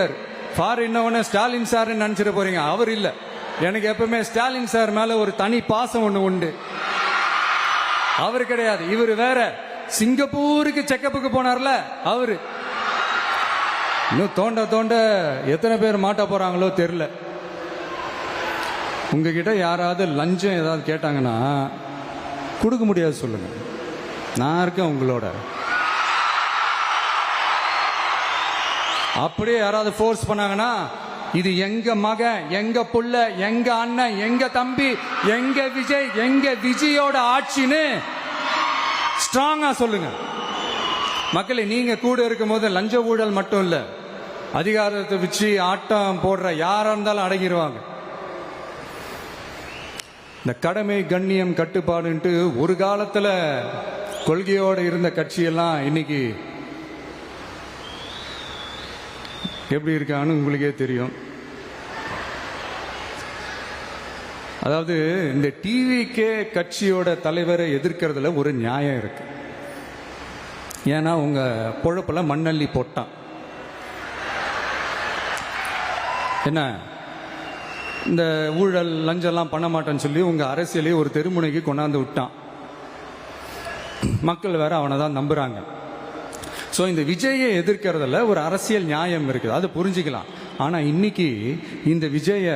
Foreign Stalin sir நினைச்சிட போறீங்க. அவர் இல்ல. எனக்கு எப்பவுமே ஸ்டாலின் சார் மேல ஒரு தனி பாசம் ஒண்ணு உண்டு. அவர் கிடையாது, இவர் வேற. சிங்கப்பூருக்கு செக்கப்புக்கு போனார்ல அவரு. இன்னும் தோண்ட தோண்ட எத்தனை பேர் மாட்ட போறாங்களோ தெரியல. உங்ககிட்ட யாராவது லஞ்சம் ஏதாவது கேட்டாங்கன்னா கொடுக்க முடியாது சொல்லுங்க, நான் இருக்கேன் உங்களோட. அப்படியே யாராவது ஃபோர்ஸ் பண்ணாங்கன்னா இது எங்க மகன், எங்க புள்ள, எங்க அண்ணன், எங்க தம்பி, எங்க விஜய், எங்க விஜயோட ஆட்சின்னு ஸ்ட்ராங்கா சொல்லுங்க. மக்களை, நீங்க கூட இருக்கும் போது லஞ்ச ஊழல் மட்டும் இல்ல, அதிகாரத்தை வச்சு ஆட்டம் போடுற யாரா இருந்தாலும் அடங்கிடுவாங்க. இந்த கடமை, கண்ணியம், கட்டுப்பாடுன்ட்டு ஒரு காலத்துல கொள்கையோடு இருந்த கட்சியெல்லாம் இன்னைக்கு எப்படி இருக்கான்னு உங்களுக்கே தெரியும். அதாவது இந்த டிவிகே கட்சியோட தலைவரை எதிர்க்கிறதுல ஒரு நியாயம் இருக்கு. ஏன்னா உங்க பொழப்புல மண்ணள்ளி போட்டான். என்ன இந்த ஊழல் லஞ்சம்லாம் பண்ண மாட்டேன்னு சொல்லி உங்க அரசியலே ஒரு தெருமுனைக்கு கொண்டாந்து விட்டான். மக்கள் வேற அவனை தான் நம்புறாங்க. ஸோ இந்த விஜயை எதிர்க்கிறதுல ஒரு அரசியல் நியாயம் இருக்குது, அதை புரிஞ்சுக்கலாம். ஆனா இன்னைக்கு இந்த விஜய